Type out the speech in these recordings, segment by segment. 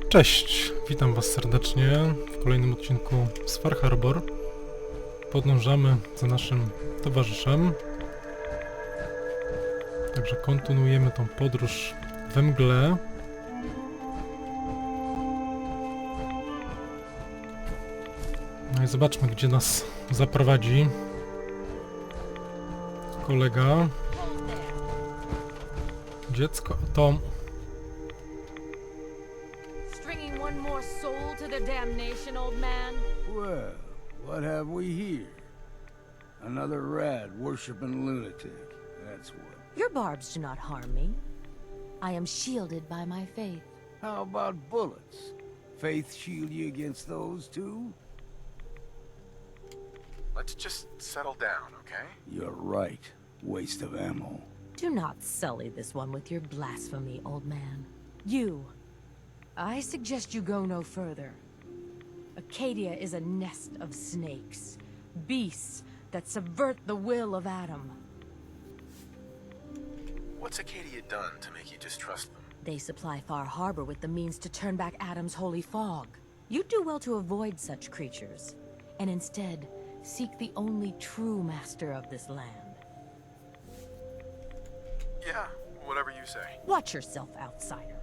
Cześć, witam was serdecznie w kolejnym odcinku z Far Harbor. Podążamy za naszym towarzyszem. Także kontynuujemy tą podróż we mgle. No i zobaczmy, gdzie nas zaprowadzi kolega. Dziecko, to... Stringing one more soul to the damnation, old man? Well, what have we here? Another rat worshipping lunatic, that's what. Your barbs do not harm me. I am shielded by my faith. How about bullets? Faith shield you against those too? Let's just settle down, okay? You're right. Waste of ammo. Do not sully this one with your blasphemy, old man. You. I suggest you go no further. Acadia is a nest of snakes. Beasts that subvert the will of Adam. What's Acadia done to make you distrust them? They supply Far Harbor with the means to turn back Adam's holy fog. You'd do well to avoid such creatures, and instead seek the only true master of this land. Yeah, whatever you say. Watch yourself, outsider.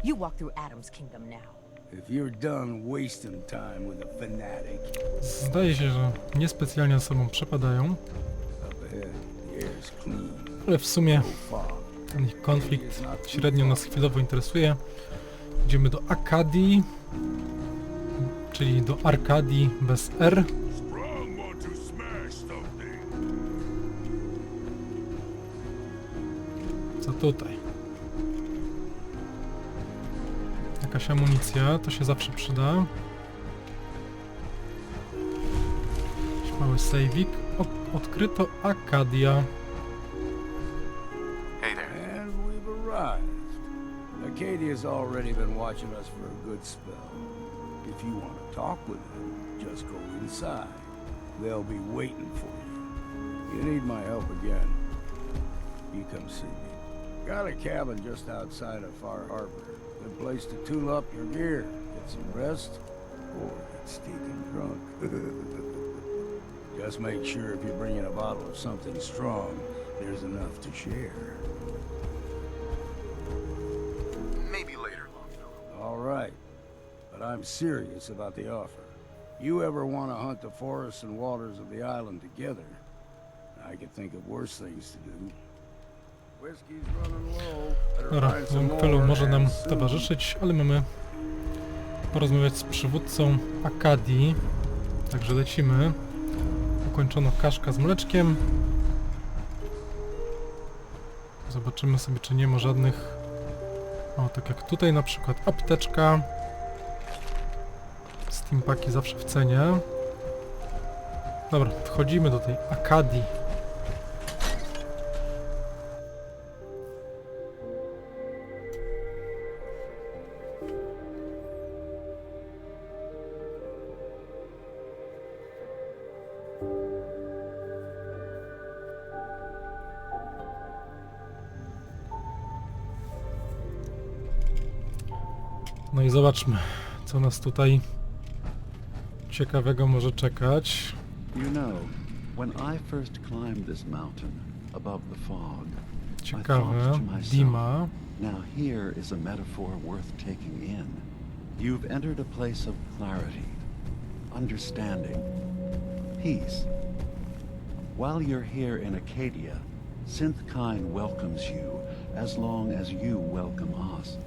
You walk through Adam's kingdom now. If you're done wasting time with a fanatic. Zdaje się, że niespecjalnie ze sobą przepadają. Up ahead, the air's clean. Ale w sumie No fog. ten ich konflikt średnio nas chwilowo interesuje. Idziemy do Acadii, czyli do Arkadii bez R. Co tutaj? Jakaś amunicja, to się zawsze przyda. Jakiś mały sejwik. Odkryto Acadia. Hey there. And we've arrived. Acadia's already been watching us for a good spell. If you want to talk with them, just go inside. They'll be waiting for you. You need my help again, you come see me. Got a cabin just outside of Far Harbor. Good place to tool up your gear, get some rest, or get stinking drunk. Just make sure if you're bringing a bottle of something strong, there's enough to share. Maybe later, Longfellow. All right, but I'm serious about the offer. You ever want to hunt the forests and waters of the island together, I could think of worse things to do. Whiskey's running low. Better Dobra, find some Longfellow more może nam and soon. towarzyszyć, ale mamy porozmawiać z przywódcą Akadii. Także lecimy. Ukończono kaszka z mleczkiem. Zobaczymy sobie, czy nie ma żadnych... O, tak jak tutaj na przykład apteczka. Steampaki zawsze w cenie. Dobra, wchodzimy do tej Akadii. No i zobaczmy, co nas tutaj ciekawego może czekać. You know, when I first climbed this mountain above the fog, I Ciekawe, thought to myself, Dima. now here is a metaphor worth taking in. You've entered a place of clarity, understanding, peace. While you're here in Acadia, Synthkind welcomes you as long as you welcome us.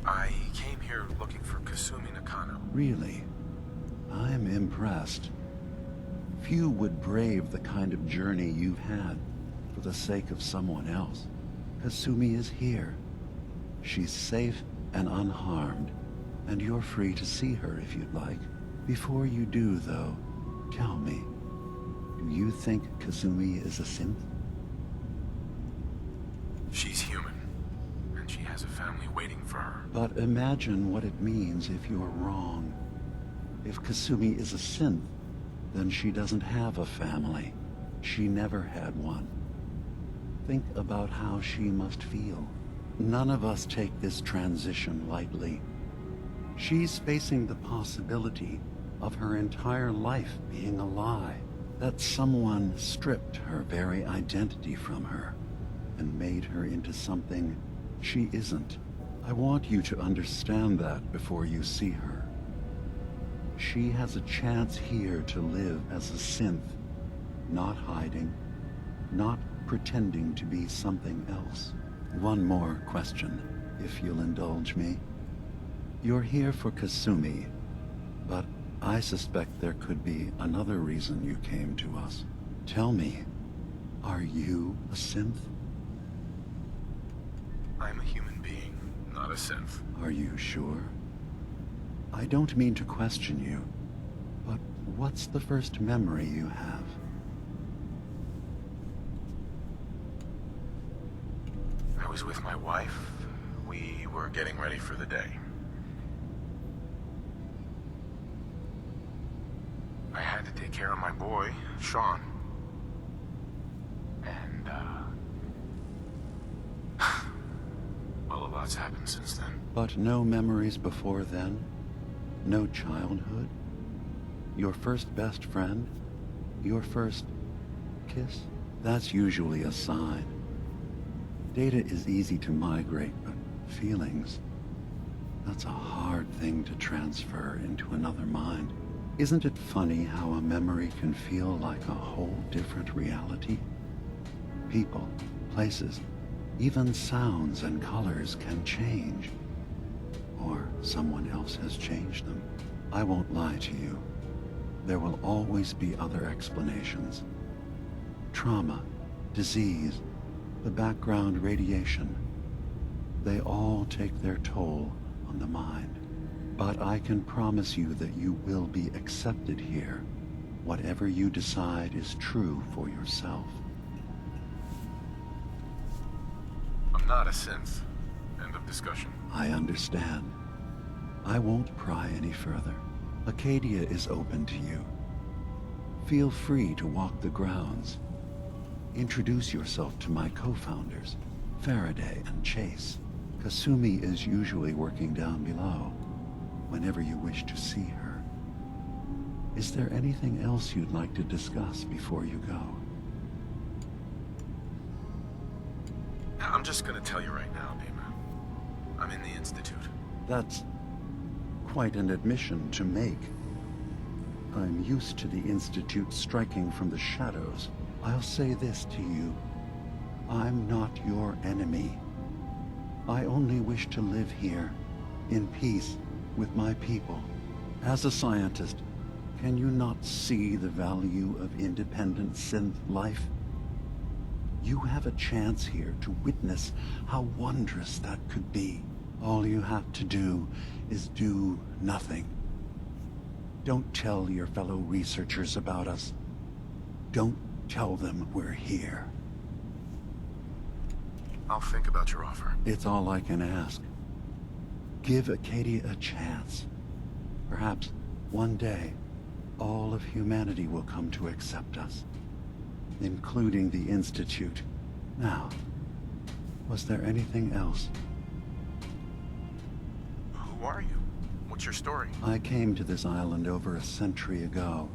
I came here looking for Kasumi Nakano. Really, I'm impressed. Few would brave the kind of journey you've had for the sake of someone else. Kasumi is here. She's safe and unharmed, and you're free to see her if you'd like. Before you do, though, tell me, do you think Kasumi is a synth? She's human, and she has a family waiting for her. But imagine what it means if you're wrong. If Kasumi is a synth, then she doesn't have a family. She never had one. Think about how she must feel. none of us take this transition lightly. She's facing the possibility of her entire life being a lie, that someone stripped her very identity from her and made her into something she isn't. I want you to understand that before you see her. She has a chance here to live as a synth, not hiding, not pretending to be something else. One more question, if you'll indulge me. You're here for Kasumi, but I suspect there could be another reason you came to us. Tell me, are you a synth? I'm a human being, not a synth. Are you sure? I don't mean to question you, but what's the first memory you have? I was with my wife. We were getting ready for the day. I had to take care of my boy, Sean. And, well, a lot's happened since then. But no memories before then? No childhood? Your first best friend? Your first kiss? That's usually a sign. Data is easy to migrate, but feelings, that's a hard thing to transfer into another mind. Isn't it funny how a memory can feel like a whole different reality? People, places, even sounds and colors can change. Or someone else has changed them. I won't lie to you. There will always be other explanations. Trauma, disease, the background radiation. They all take their toll on the mind. But I can promise you that you will be accepted here. Whatever you decide is true for yourself. I'm not a synth. End of discussion. I understand. I won't pry any further. Acadia is open to you. Feel free to walk the grounds. Introduce yourself to my co-founders, Faraday and Chase. Kasumi is usually working down below, whenever you wish to see her. Is there anything else you'd like to discuss before you go? I'm just gonna tell you right now, Dima. I'm in the Institute. That's quite an admission to make. I'm used to the Institute striking from the shadows. I'll say this to you. I'm not your enemy. I only wish to live here, in peace, with my people. As a scientist, can you not see the value of independent synth life? You have a chance here to witness how wondrous that could be. All you have to do is do nothing. Don't tell your fellow researchers about us. Don't tell them we're here. I'll think about your offer. It's all I can ask. Give Acadia a chance. Perhaps one day, all of humanity will come to accept us, including the Institute. Now, was there anything else? Who are you? What's your story? I came to this island over a century ago,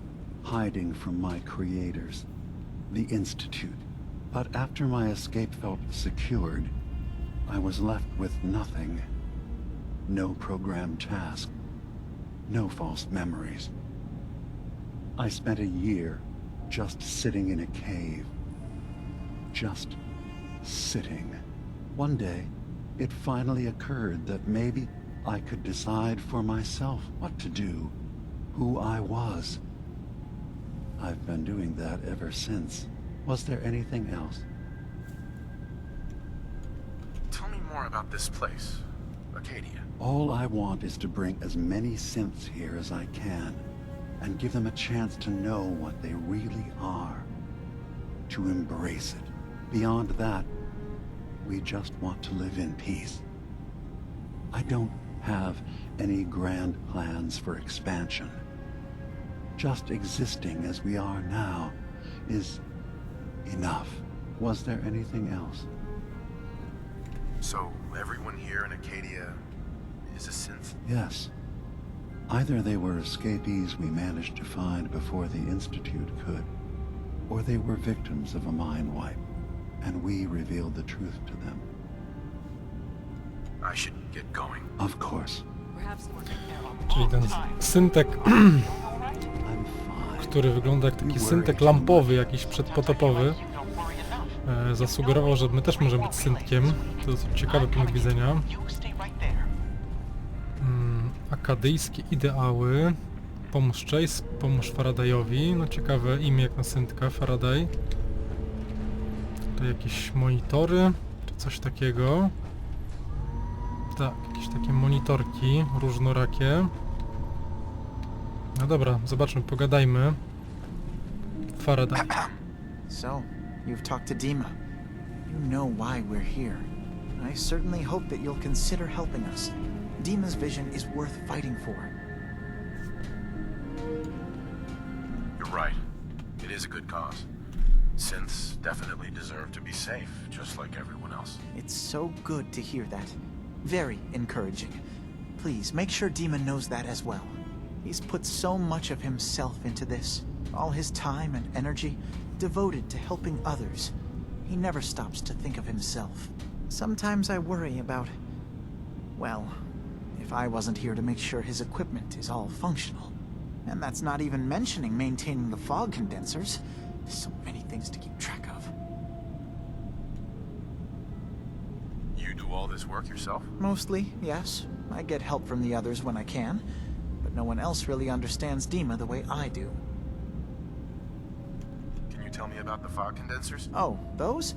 hiding from my creators, the Institute. But after my escape felt secured, I was left with nothing. No programmed task. No false memories. I spent a year just sitting in a cave. Just sitting. One day, it finally occurred that maybe I could decide for myself what to do, who I was. I've been doing that ever since. Was there anything else? Tell me more about this place, Acadia. All I want is to bring as many synths here as I can, and give them a chance to know what they really are. To embrace it. Beyond that, we just want to live in peace. I don't have any grand plans for expansion. Just existing as we are now is enough. Was there anything else? So, everyone here in Acadia is a synth? Yes. Either they were escapees we managed to find before the Institute could, or they were victims of a mind wipe, and we revealed the truth to them. I should get going. Of course. Perhaps more. Czyli ten syntek, I'm fine. który wygląda jak taki syntek lampowy, jakiś przedpotopowy, zasugerował, że my też możemy być syntkiem. To dosyć ciekawy punkt widzenia. Akadyjskie ideały. Pomóż Chase, pomóż Faradayowi. No ciekawe imię jak na syntka, Faraday. To jakieś monitory, czy coś takiego. Tak, jakieś takie monitorki różnorakie. No dobra, zobaczmy, pogadajmy. Faraday. So, you've talked to Dima. You know why we're here. I certainly hope that you'll consider helping us. Dima's vision is worth fighting for. You're right. It is a good cause. Synths definitely deserve to be safe, just like everyone else. It's so good to hear that. Very encouraging. Please, make sure Dima knows that as well. He's put so much of himself into this. All his time and energy devoted to helping others. He never stops to think of himself. Sometimes I worry about... well, if I wasn't here to make sure his equipment is all functional. And that's not even mentioning maintaining the fog condensers. So many things to keep track of. You do all this work yourself? Mostly, yes. I get help from the others when I can. But no one else really understands Dima the way I do. Can you tell me about the fog condensers? Oh, those?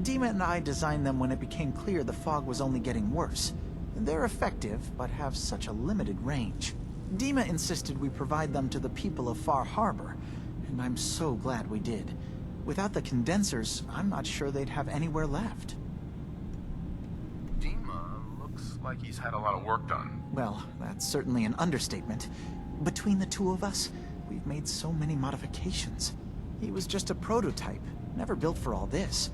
Dima and I designed them when it became clear the fog was only getting worse. They're effective, but have such a limited range. Dima insisted we provide them to the people of Far Harbor, and I'm so glad we did. Without the condensers, I'm not sure they'd have anywhere left. Dima looks like he's had a lot of work done. Well, that's certainly an understatement. Between the two of us, we've made so many modifications. He was just a prototype, never built for all this.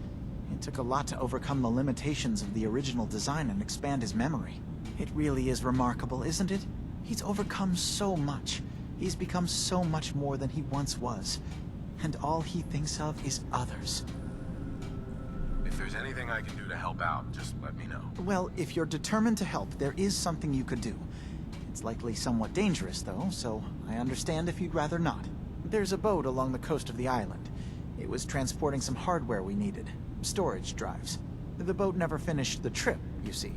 It took a lot to overcome the limitations of the original design and expand his memory. It really is remarkable, isn't it? He's overcome so much. He's become so much more than he once was. And all he thinks of is others. If there's anything I can do to help out, just let me know. Well, if you're determined to help, there is something you could do. It's likely somewhat dangerous, though, so I understand if you'd rather not. There's a boat along the coast of the island. It was transporting some hardware we needed. Storage drives. The boat never finished the trip, you see.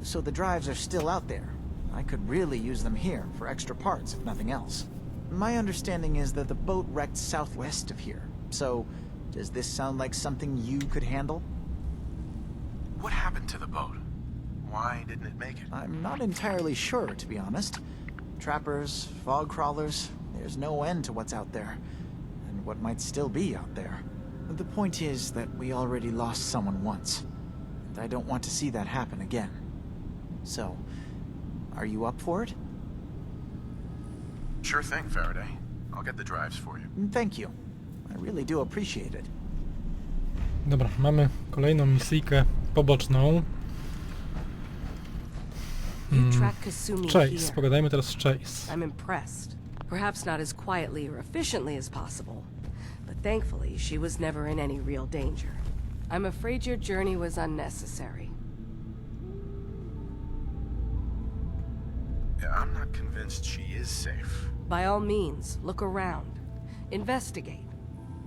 So the drives are still out there. I could really use them here for extra parts, if nothing else. My understanding is that the boat wrecked southwest of here. So, does this sound like something you could handle? What happened to the boat? Why didn't it make it? I'm not entirely sure, to be honest. Trappers, fog crawlers, there's no end to what's out there. And what might still be out there. The point is that we already lost someone once. And I don't want to see that happen again. So, are you up for it? Sure thing, Faraday. I'll get the drives for you. Thank you. I really do appreciate it. Dobra, mamy kolejną misyjkę poboczną. You track Kasumi Chase, here. pogadajmy teraz z Chase. I'm impressed. Perhaps not as quietly or efficiently as possible, but thankfully she was never in any real danger. I'm afraid your journey was unnecessary. Yeah, I'm not convinced she is safe. By all means, look around. Investigate.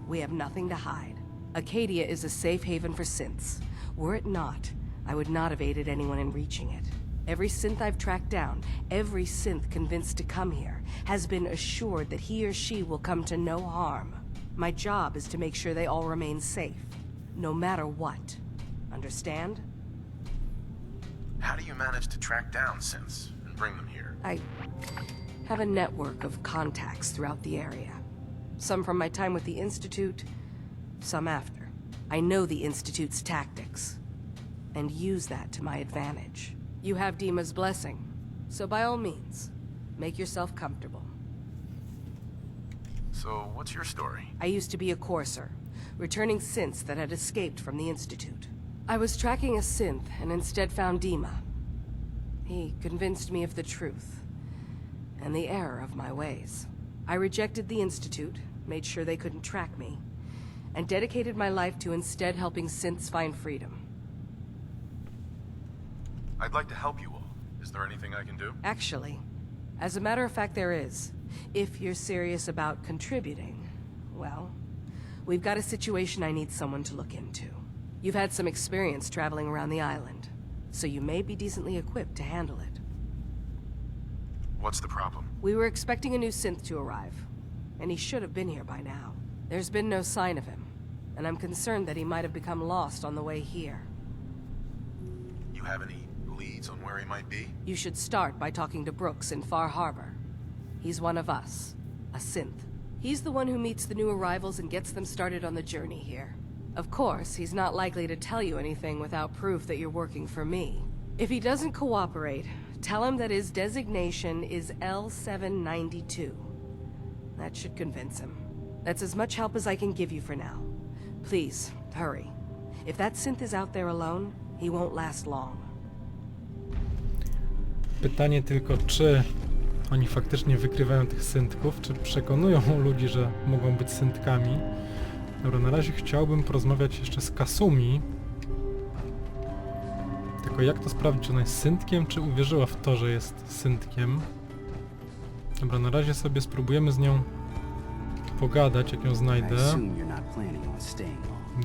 We have nothing to hide. Acadia is a safe haven for synths. Were it not, I would not have aided anyone in reaching it. Every synth I've tracked down, every synth convinced to come here, has been assured that he or she will come to no harm. My job is to make sure they all remain safe, no matter what. Understand? How do you manage to track down synths and bring them here? I have a network of contacts throughout the area. Some from my time with the Institute, some after. I know the Institute's tactics, and use that to my advantage. You have Dima's blessing, so by all means, make yourself comfortable. So, what's your story? I used to be a courser, returning synths that had escaped from the Institute. I was tracking a synth and instead found Dima. He convinced me of the truth and the error of my ways. I rejected the Institute, made sure they couldn't track me, and dedicated my life to instead helping synths find freedom. I'd like to help you all. Is there anything I can do? Actually, as a matter of fact, there is. If you're serious about contributing, well, we've got a situation I need someone to look into. You've had some experience traveling around the island, so you may be decently equipped to handle it. What's the problem? We were expecting a new synth to arrive, and he should have been here by now. There's been no sign of him, and I'm concerned that he might have become lost on the way here. You have any leads on where he might be? You should start by talking to Brooks in Far Harbor. He's one of us, a synth. He's the one who meets the new arrivals and gets them started on the journey here. Of course, he's not likely to tell you anything without proof that you're working for me. If he doesn't cooperate, tell him that his designation is L792. That should convince him. That's as much help as I can give you for now. Please, hurry. If that synth is out there alone, he won't last long. Pytanie tylko, czy oni faktycznie wykrywają tych syntków, czy przekonują ludzi, że mogą być syntkami. Dobra, na razie chciałbym porozmawiać jeszcze z Kasumi. Tylko jak to sprawdzić, czy ona jest syntkiem, czy uwierzyła w to, że jest syntkiem. Dobra, na razie sobie spróbujemy z nią pogadać, jak ją znajdę.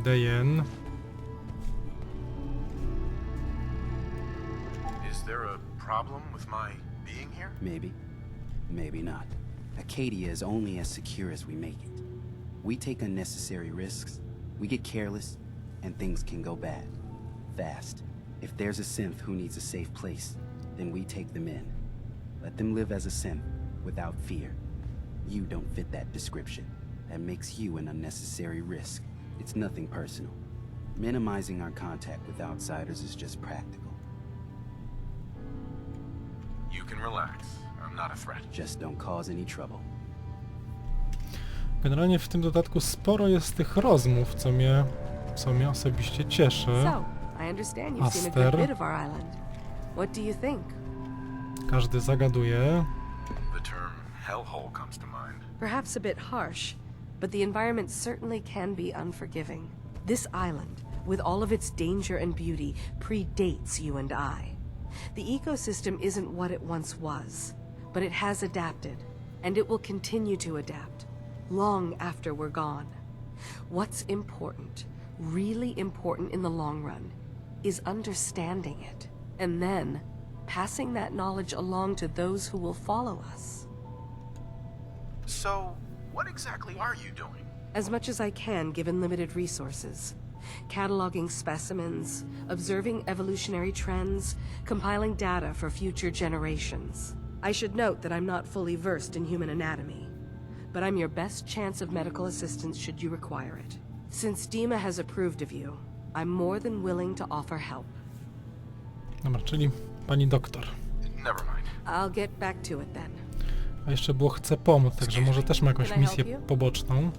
Dejen. Is there a problem with my being here? Maybe. Maybe not. Acadia is only as secure as we make it. We take unnecessary risks, we get careless, and things can go bad. Fast. If there's a synth who needs a safe place, then we take them in. Let them live as a synth, without fear. You don't fit that description. That makes you an unnecessary risk. It's nothing personal. Minimizing our contact with outsiders is just practical. You can relax. I'm not a threat. Just don't cause any trouble. Generalnie w tym dodatku sporo jest tych rozmów, co mnie osobiście cieszy. So, I understand you've seen a good bit of our island. What do you think? Każdy zagaduje. The term hellhole comes to mind. Perhaps a bit harsh, but the environment certainly can be unforgiving. This island, with all of its danger and beauty, predates you and I. The ecosystem isn't what it once was, but it has adapted, and it will continue to adapt, long after we're gone. What's important, really important in the long run, is understanding it, and then passing that knowledge along to those who will follow us. So, what exactly are you doing? As much as I can, given limited resources. Cataloging specimens, observing evolutionary trends, compiling data for future generations. I should note that I'm not fully versed in human anatomy, but I'm your best chance of medical assistance should you require it. Since Dima has approved of you, I'm more than willing to offer help. Dobra, czyli pani doktor. Never mind. I'll get back to it then. A jeszcze było chce pomóc, także może też ma jakąś misję poboczną.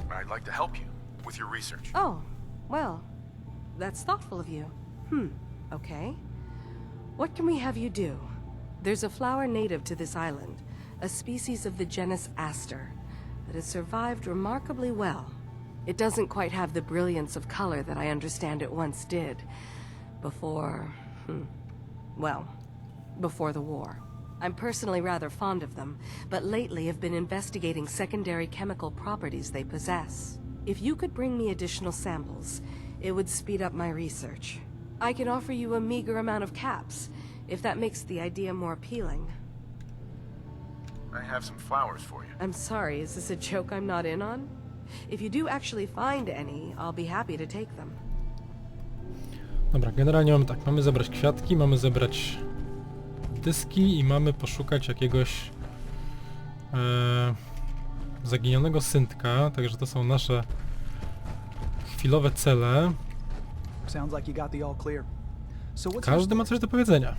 I'd like to help you with your research. Oh, well, that's thoughtful of you. Okay. What can we have you do? There's a flower native to this island, a species of the genus Aster, that has survived remarkably well. It doesn't quite have the brilliance of color that I understand it once did. Before the war. I'm personally rather fond of them, but lately have been investigating secondary chemical properties they possess. If you could bring me additional samples, it would speed up my research. I can offer you a meager amount of caps, if that makes the idea more appealing. I have some flowers for you. I'm sorry, is this a joke I'm not in on? If you do actually find any, I'll be happy to take them. Dobra, generalnie mamy tak, mamy zebrać kwiatki, mamy zebrać dyski i mamy poszukać jakiegoś zaginionego syntka, także to są nasze chwilowe cele. Każdy ma coś do powiedzenia.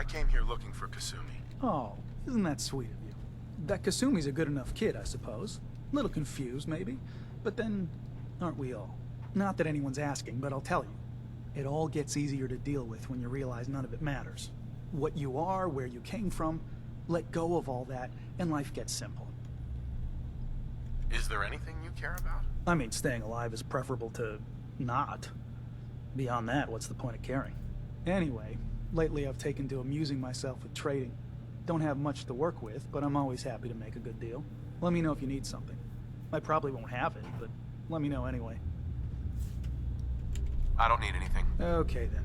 I came here looking for Kasumi. Oh, isn't that sweet of you? That Kasumi's a good enough kid, I suppose. A little confused, maybe. But then, aren't we all? Not that anyone's asking, but I'll tell you. It all gets easier to deal with when you realize none of it matters. What you are, where you came from, let go of all that, and life gets simple. Is there anything you care about? I mean, staying alive is preferable to not. Beyond that, what's the point of caring? Anyway, lately I've taken to amusing myself with trading. Don't have much to work with, but I'm always happy to make a good deal. Let me know if you need something. I probably won't have it, but let me know anyway. I don't need anything. Okay then.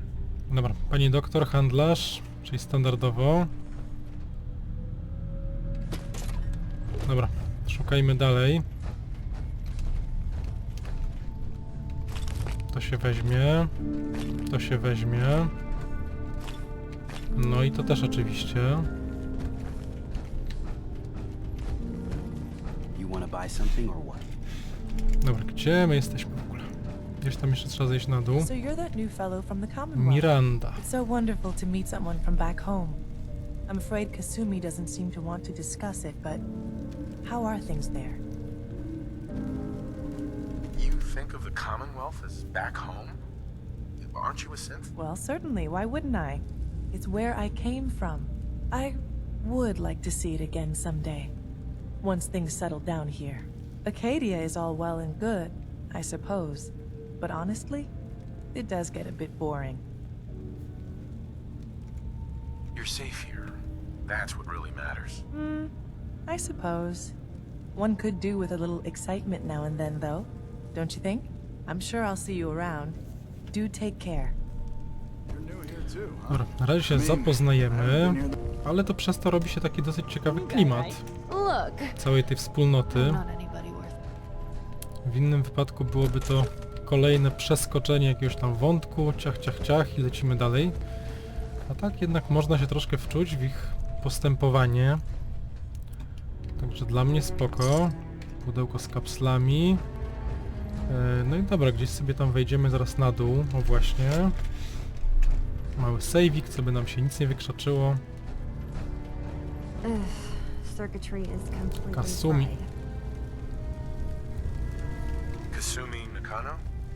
Dobra, pani doktor, handlarz, czyli standardowo. Dobra, szukajmy dalej. To się weźmie. To się weźmie. No i to też oczywiście. You wanna buy something or what? Dobra, gdzie my jesteśmy w ogóle? Gdzieś tam jeszcze trzeba zejść na dół. So you're that new fellow from the Commonwealth. Miranda. It's so wonderful to meet someone from back home. I'm afraid Kasumi doesn't seem to want to discuss it, but how are things there? You think of the Commonwealth as back home? Aren't you a synth? Well, certainly. Why wouldn't I? It's where I came from. I would like to see it again someday. Once things settle down here. Acadia is all well and good, I suppose. But honestly, it does get a bit boring. You're safe here. That's what really matters. I suppose. One could do with a little excitement now and then, though. Don't you think? I'm sure I'll see you around. Do take care. Dobra, na razie się zapoznajemy, ale to przez to robi się taki dosyć ciekawy klimat całej tej wspólnoty. W innym wypadku byłoby to kolejne przeskoczenie jakiegoś tam wątku, ciach, ciach, ciach i lecimy dalej. A tak jednak można się troszkę wczuć w ich postępowanie. Także dla mnie spoko. Pudełko z kapslami. No i dobra, gdzieś sobie tam wejdziemy zaraz na dół. O właśnie. Mały saveik, co by nam się nic nie wykrzaczyło. Kasumi. Kasumi Nakano?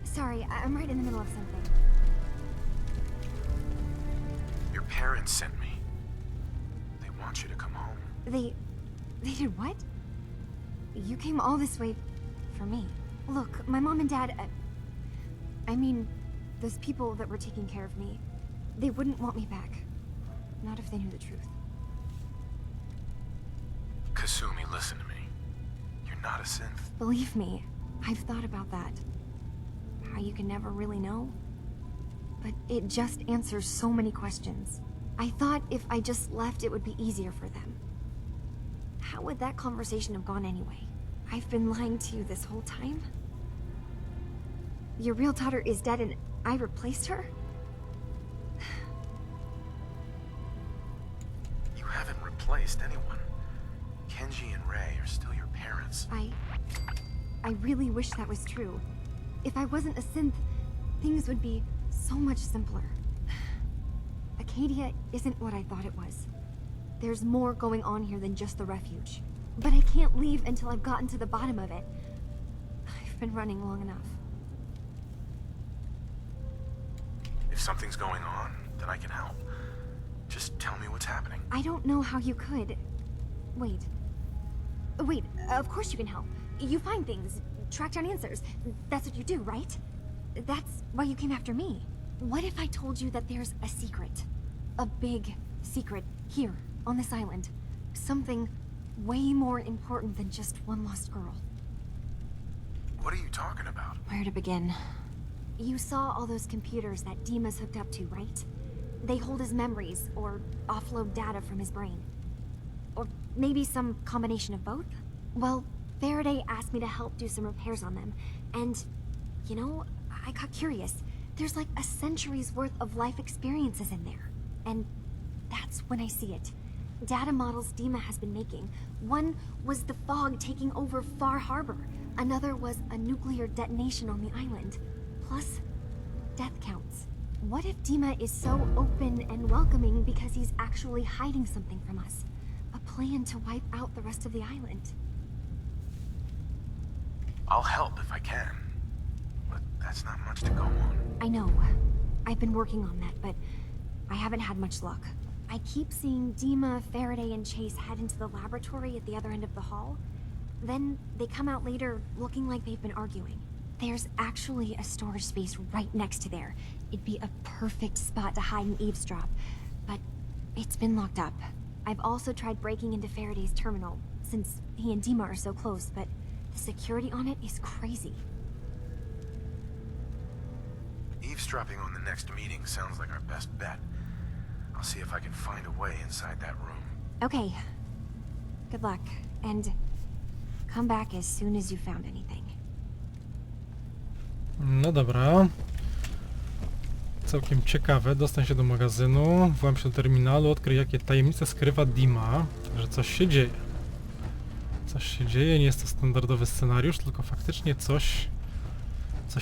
Sorry, I'm right in the middle of something. Your parents sent me. They want you to come home. They did what? You came all this way for me. Look, my mom and dad, I mean, those people that were taking care of me, they wouldn't want me back. Not if they knew the truth. Kasumi, listen to me. You're not a synth. Believe me, I've thought about that. How you can never really know. But it just answers so many questions. I thought if I just left, it would be easier for them. How would that conversation have gone anyway? I've been lying to you this whole time? Your real daughter is dead and I replaced her? You haven't replaced anyone. Kenji and Rei are still your parents. I really wish that was true. If I wasn't a synth, things would be so much simpler. Acadia isn't what I thought it was. There's more going on here than just the refuge. But I can't leave until I've gotten to the bottom of it. I've been running long enough. If something's going on, then I can help. Just tell me what's happening. I don't know how you could. Wait. Wait, of course you can help. You find things, track down answers. That's what you do, right? That's why you came after me. What if I told you that there's a secret? A big secret here, on this island. Something way more important than just one lost girl. What are you talking about? Where to begin? You saw all those computers that Dima's hooked up to, right? They hold his memories, or offload data from his brain. Or maybe some combination of both? Well, Faraday asked me to help do some repairs on them, and, you know, I got curious. There's like a century's worth of life experiences in there. And that's when I see it. Data models Dima has been making. One was the fog taking over Far Harbor. Another was a nuclear detonation on the island. Plus, death counts. What if Dima is so open and welcoming because he's actually hiding something from us? A plan to wipe out the rest of the island. I'll help if I can. But That's not much to go on. I know. I've been working on that, but I haven't had much luck. I keep seeing Dima, Faraday, and Chase head into the laboratory at the other end of the hall. Then they come out later looking like they've been arguing. There's actually a storage space right next to there. It'd be a perfect spot to hide and eavesdrop, but it's been locked up. I've also tried breaking into Faraday's terminal, since he and Dima are so close, but the security on it is crazy. Eavesdropping on the next meeting sounds like our best bet. I'll see if I can find a way inside that room. Okay. Good luck, and come back as soon as you found anything. No dobra. Całkiem ciekawe. Dostań się do magazynu, włam się do terminalu, odkryj jakie tajemnice skrywa Dima, że coś się dzieje. Coś się dzieje, nie jest to standardowy scenariusz, tylko faktycznie coś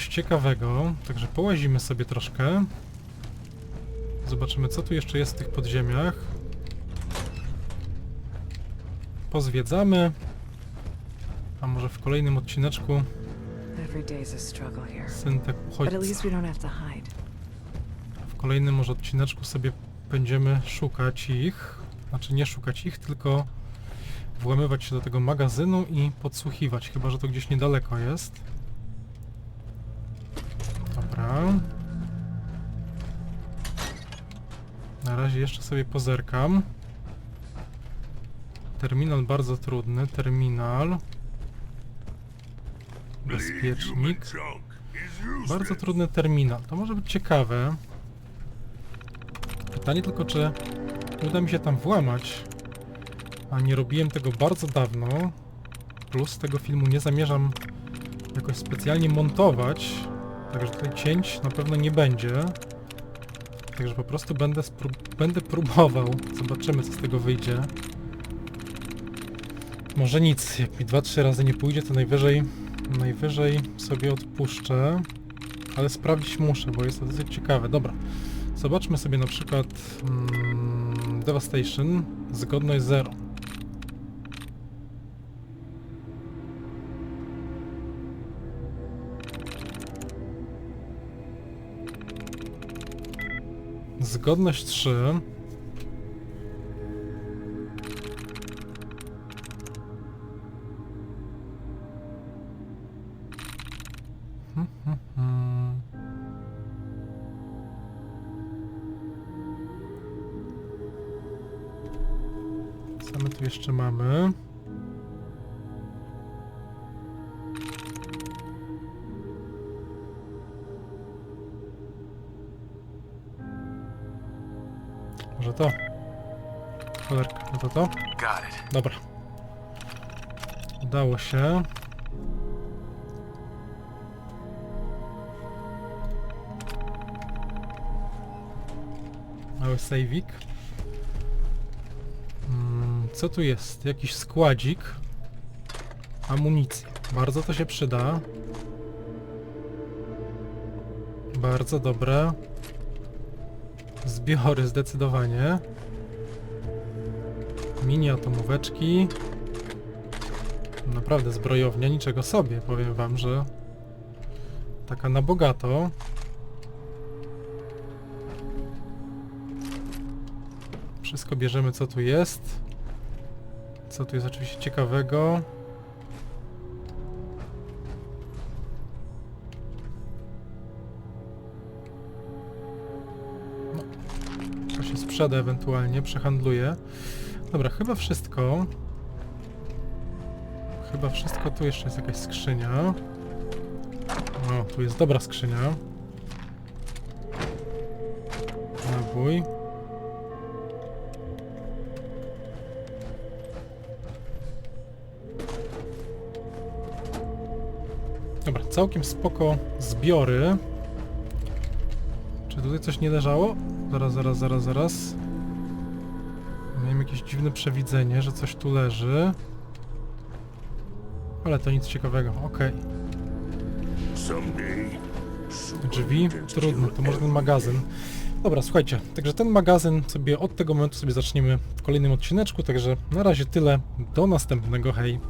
ciekawego. Także połazimy sobie troszkę. Zobaczymy, co tu jeszcze jest w tych podziemiach. Pozwiedzamy. A może w kolejnym odcineczku synek uchodźca. W kolejnym może odcineczku sobie będziemy szukać ich. Znaczy nie szukać ich, tylko włamywać się do tego magazynu i podsłuchiwać. Chyba że to gdzieś niedaleko jest. Dobra. Na razie jeszcze sobie pozerkam. Terminal bardzo trudny. Terminal. Bezpiecznik. Bardzo trudny terminal. To może być ciekawe. Pytanie tylko, czy uda mi się tam włamać. A nie robiłem tego bardzo dawno. Plus tego filmu nie zamierzam jakoś specjalnie montować. Także tutaj cięć na pewno nie będzie. Także po prostu będę próbował. Zobaczymy, co z tego wyjdzie. Może nic. Jak mi 2-3 razy nie pójdzie, to najwyżej sobie odpuszczę. Ale sprawdzić muszę, bo jest to dosyć ciekawe. Dobra. Zobaczmy sobie na przykład Devastation. Zgodność 0. Zgodność 3. Co my tu jeszcze mamy? Może to? Cholerka, no to? Dobra. Udało się. Mały save'ik. Co tu jest? Jakiś składzik. Amunicji. Bardzo to się przyda. Bardzo dobre. Zbiory zdecydowanie. Mini atomóweczki. Naprawdę zbrojownia, niczego sobie. Powiem wam, że taka na bogato. Wszystko bierzemy, co tu jest. Co tu jest oczywiście ciekawego. No, to się sprzeda ewentualnie, przehandluję. Dobra, chyba wszystko. Chyba wszystko. Tu jeszcze jest jakaś skrzynia. O, tu jest dobra skrzynia. Nabój. Dobra, całkiem spoko zbiory. Czy tutaj coś nie leżało? Zaraz. Miałem jakieś dziwne przewidzenie, że coś tu leży. Ale to nic ciekawego, okej. Drzwi? Trudno, to może ten magazyn. Dobra, słuchajcie, także ten magazyn sobie od tego momentu sobie zaczniemy w kolejnym odcineczku, także na razie tyle. Do następnego, hej!